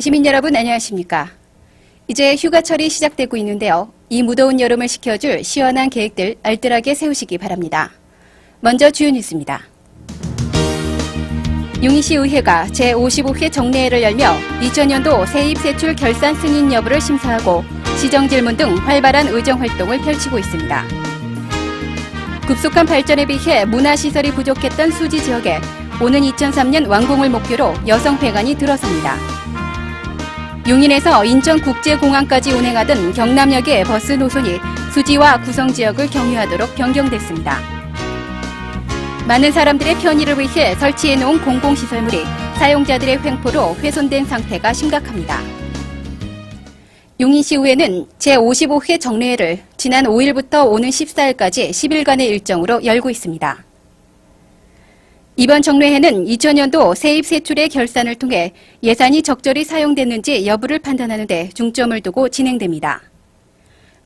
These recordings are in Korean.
시민 여러분 안녕하십니까? 이제 휴가철이 시작되고 있는데요. 이 무더운 여름을 식혀줄 시원한 계획들 알뜰하게 세우시기 바랍니다. 먼저 주요 뉴스입니다. 용인시 의회가 제55회 정례회를 열며 2000년도 세입세출 결산 승인 여부를 심사하고 시정질문 등 활발한 의정활동을 펼치고 있습니다. 급속한 발전에 비해 문화시설이 부족했던 수지 지역에 오는 2003년 완공을 목표로 여성회관이 들어섭니다. 용인에서 인천국제공항까지 운행하던 경남역의 버스 노선이 수지와 구성 지역을 경유하도록 변경됐습니다. 많은 사람들의 편의를 위해 설치해놓은 공공시설물이 사용자들의 횡포로 훼손된 상태가 심각합니다. 용인시의회는 제55회 정례회를 지난 5일부터 오는 14일까지 10일간의 일정으로 열고 있습니다. 이번 정례회는 2000년도 세입세출의 결산을 통해 예산이 적절히 사용됐는지 여부를 판단하는 데 중점을 두고 진행됩니다.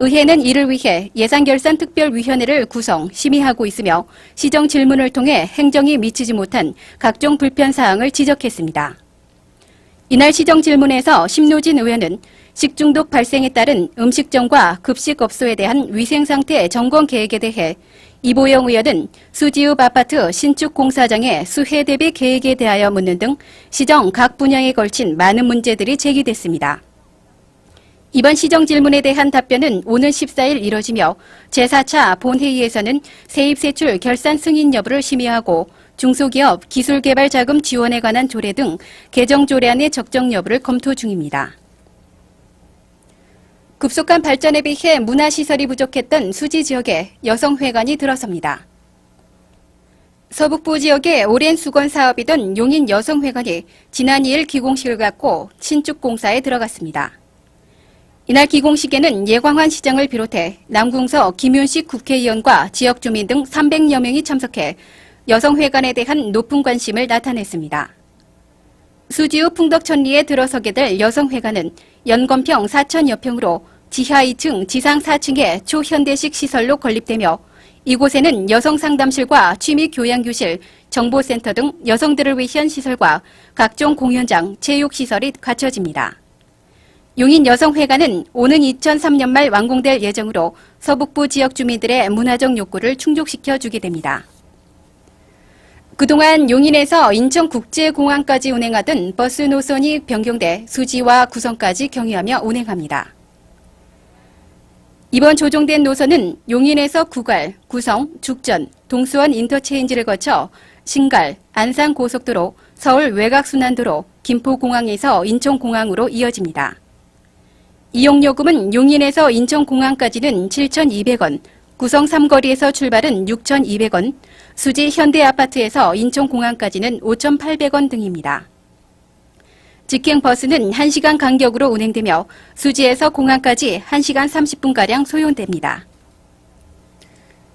의회는 이를 위해 예산결산특별위원회를 구성, 심의하고 있으며 시정 질문을 통해 행정이 미치지 못한 각종 불편사항을 지적했습니다. 이날 시정 질문에서 심노진 의원은 식중독 발생에 따른 음식점과 급식업소에 대한 위생상태 점검 계획에 대해 이보영 의원은 수지읍 아파트 신축 공사장의 수해 대비 계획에 대하여 묻는 등 시정 각 분야에 걸친 많은 문제들이 제기됐습니다. 이번 시정 질문에 대한 답변은 오는 14일 이뤄지며 제4차 본회의에서는 세입세출 결산 승인 여부를 심의하고 중소기업 기술개발자금 지원에 관한 조례 등 개정 조례안의 적정 여부를 검토 중입니다. 급속한 발전에 비해 문화시설이 부족했던 수지 지역에 여성회관이 들어섭니다. 서북부 지역의 오랜 수건 사업이던 용인 여성회관이 지난 2일 기공식을 갖고 신축 공사에 들어갔습니다. 이날 기공식에는 예광환 시장을 비롯해 남궁서 김윤식 국회의원과 지역 주민 등 300여 명이 참석해 여성회관에 대한 높은 관심을 나타냈습니다. 수지읍 풍덕천리에 들어서게 될 여성회관은 연건평 4천여 평으로 지하 2층, 지상 4층의 초현대식 시설로 건립되며 이곳에는 여성상담실과 취미교양교실, 정보센터 등 여성들을 위한 시설과 각종 공연장, 체육시설이 갖춰집니다. 용인 여성회관은 오는 2003년 말 완공될 예정으로 서북부 지역 주민들의 문화적 욕구를 충족시켜 주게 됩니다. 그동안 용인에서 인천국제공항까지 운행하던 버스 노선이 변경돼 수지와 구성까지 경유하며 운행합니다. 이번 조정된 노선은 용인에서 구갈, 구성, 죽전, 동수원 인터체인지를 거쳐 신갈, 안산고속도로, 서울 외곽순환도로, 김포공항에서 인천공항으로 이어집니다. 이용요금은 용인에서 인천공항까지는 7,200원, 구성 3거리에서 출발은 6,200원, 수지 현대아파트에서 인천공항까지는 5,800원 등입니다. 직행버스는 1시간 간격으로 운행되며 수지에서 공항까지 1시간 30분가량 소요됩니다.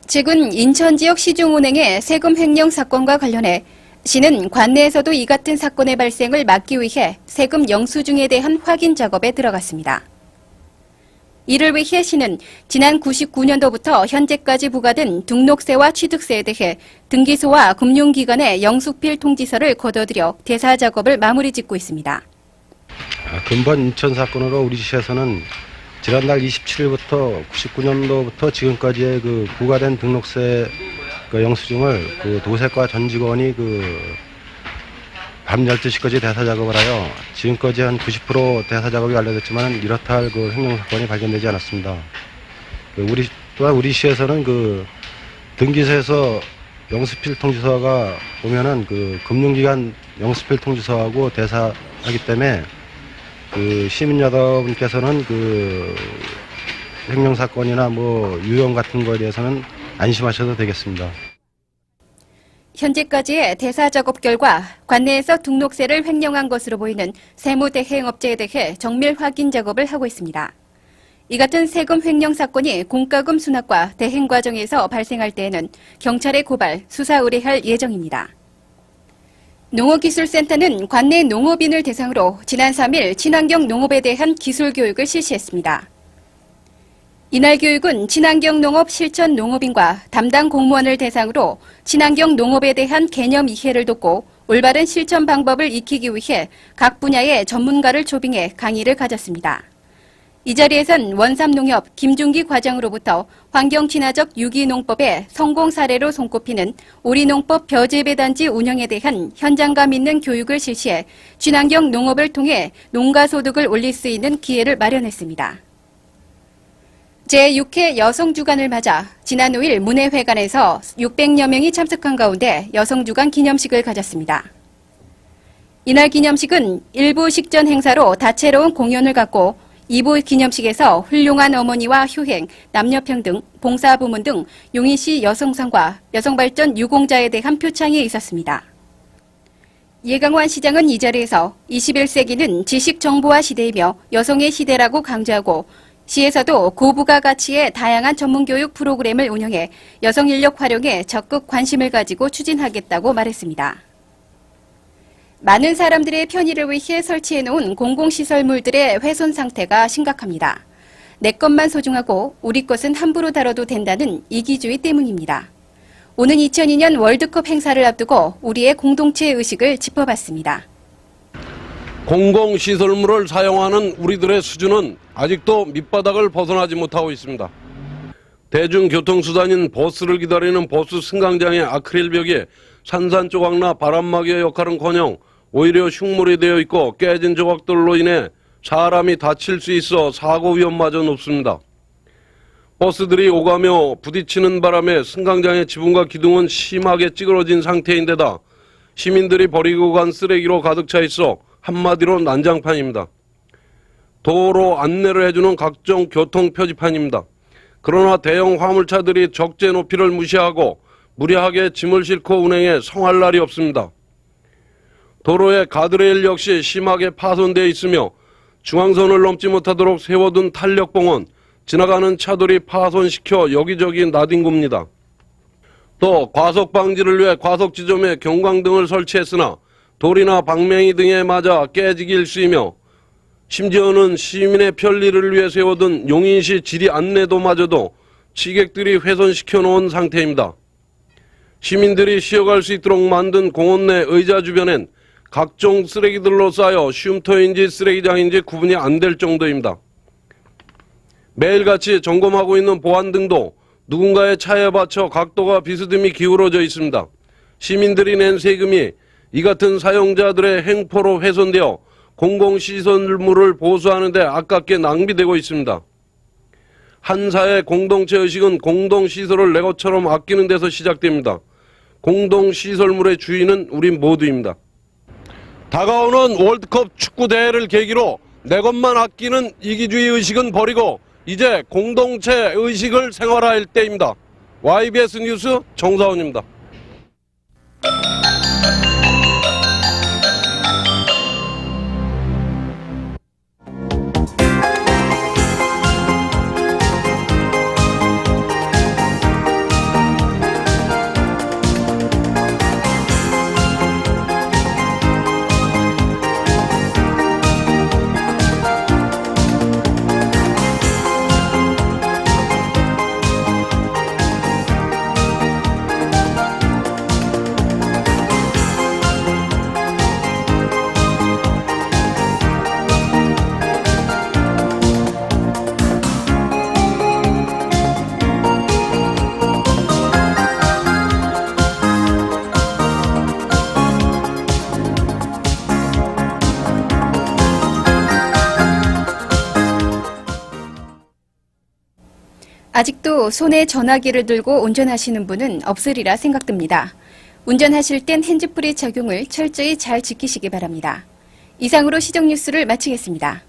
최근 인천 지역 시중 운행의 세금 횡령 사건과 관련해 시는 관내에서도 이 같은 사건의 발생을 막기 위해 세금 영수증에 대한 확인 작업에 들어갔습니다. 이를 위해 시는 지난 99년도부터 현재까지 부과된 등록세와 취득세에 대해 등기소와 금융기관의 영수필 통지서를 거둬들여 대사 작업을 마무리 짓고 있습니다. 근본 인천 사건으로 우리 시에서는 지난달 27일부터 99년도부터 지금까지의 그 부과된 등록세 영수증을 그 도세과 전 직원이 밤 12시까지 대사 작업을 하여 지금까지 한 90% 대사 작업이 완료됐지만 이렇다 할 그 횡령 사건이 발견되지 않았습니다. 또한 우리 시에서는 그 등기소에서 영수필 통지서가 오면은 그 금융기관 영수필 통지서하고 대사하기 때문에 그 시민 여러분께서는 그 횡령 사건이나 뭐 유형 같은 거에 대해서는 안심하셔도 되겠습니다. 현재까지의 대사 작업 결과 관내에서 등록세를 횡령한 것으로 보이는 세무대행업체에 대해 정밀 확인 작업을 하고 있습니다. 이 같은 세금 횡령 사건이 공과금 수납과 대행 과정에서 발생할 때에는 경찰에 고발, 수사 의뢰할 예정입니다. 농업기술센터는 관내 농업인을 대상으로 지난 3일 친환경 농업에 대한 기술 교육을 실시했습니다. 이날 교육은 친환경 농업 실천 농업인과 담당 공무원을 대상으로 친환경 농업에 대한 개념 이해를 돕고 올바른 실천 방법을 익히기 위해 각 분야의 전문가를 초빙해 강의를 가졌습니다. 이 자리에선 원삼농협 김중기 과장으로부터 환경 친화적 유기농법의 성공 사례로 손꼽히는 오리농법 벼재배단지 운영에 대한 현장감 있는 교육을 실시해 친환경 농업을 통해 농가 소득을 올릴 수 있는 기회를 마련했습니다. 제6회 여성주간을 맞아 지난 5일 문해회관에서 600여 명이 참석한 가운데 여성주간 기념식을 가졌습니다. 이날 기념식은 1부 식전 행사로 다채로운 공연을 갖고 2부 기념식에서 훌륭한 어머니와 효행, 남녀평등, 봉사부문 등 용인시 여성상과 여성발전 유공자에 대한 표창이 있었습니다. 예강환 시장은 이 자리에서 21세기는 지식정보화 시대이며 여성의 시대라고 강조하고 시에서도 고부가 가치의 다양한 전문교육 프로그램을 운영해 여성 인력 활용에 적극 관심을 가지고 추진하겠다고 말했습니다. 많은 사람들의 편의를 위해 설치해놓은 공공시설물들의 훼손 상태가 심각합니다. 내 것만 소중하고 우리 것은 함부로 다뤄도 된다는 이기주의 때문입니다. 오는 2002년 월드컵 행사를 앞두고 우리의 공동체 의식을 짚어봤습니다. 공공시설물을 사용하는 우리들의 수준은 아직도 밑바닥을 벗어나지 못하고 있습니다. 대중교통수단인 버스를 기다리는 버스 승강장의 아크릴 벽에 산산조각나 바람막이의 역할은커녕 오히려 흉물이 되어 있고 깨진 조각들로 인해 사람이 다칠 수 있어 사고 위험마저 높습니다. 버스들이 오가며 부딪히는 바람에 승강장의 지붕과 기둥은 심하게 찌그러진 상태인데다 시민들이 버리고 간 쓰레기로 가득 차 있어 한마디로 난장판입니다. 도로 안내를 해주는 각종 교통 표지판입니다. 그러나 대형 화물차들이 적재 높이를 무시하고 무리하게 짐을 싣고 운행해 성할 날이 없습니다. 도로의 가드레일 역시 심하게 파손되어 있으며 중앙선을 넘지 못하도록 세워둔 탄력봉은 지나가는 차들이 파손시켜 여기저기 나뒹굽니다. 또 과속 방지를 위해 과속 지점에 경광등을 설치했으나 돌이나 방맹이 등에 맞아 깨지기 일쑤이며 심지어는 시민의 편리를 위해 세워둔 용인시 지리 안내도마저도 취객들이 훼손시켜 놓은 상태입니다. 시민들이 쉬어갈 수 있도록 만든 공원 내 의자 주변엔 각종 쓰레기들로 쌓여 쉼터인지 쓰레기장인지 구분이 안 될 정도입니다. 매일같이 점검하고 있는 보안등도 누군가의 차에 받쳐 각도가 비스듬히 기울어져 있습니다. 시민들이 낸 세금이 이 같은 사용자들의 행포로 훼손되어 공공시설물을 보수하는 데 아깝게 낭비되고 있습니다. 한 사회 공동체 의식은 공동시설을 내 것처럼 아끼는 데서 시작됩니다. 공동시설물의 주인은 우리 모두입니다. 다가오는 월드컵 축구대회를 계기로 내 것만 아끼는 이기주의 의식은 버리고 이제 공동체 의식을 생활화할 때입니다. YBS 뉴스 정사원입니다. 아직도 손에 전화기를 들고 운전하시는 분은 없으리라 생각됩니다. 운전하실 땐 핸즈프리 착용을 철저히 잘 지키시기 바랍니다. 이상으로 시정뉴스를 마치겠습니다.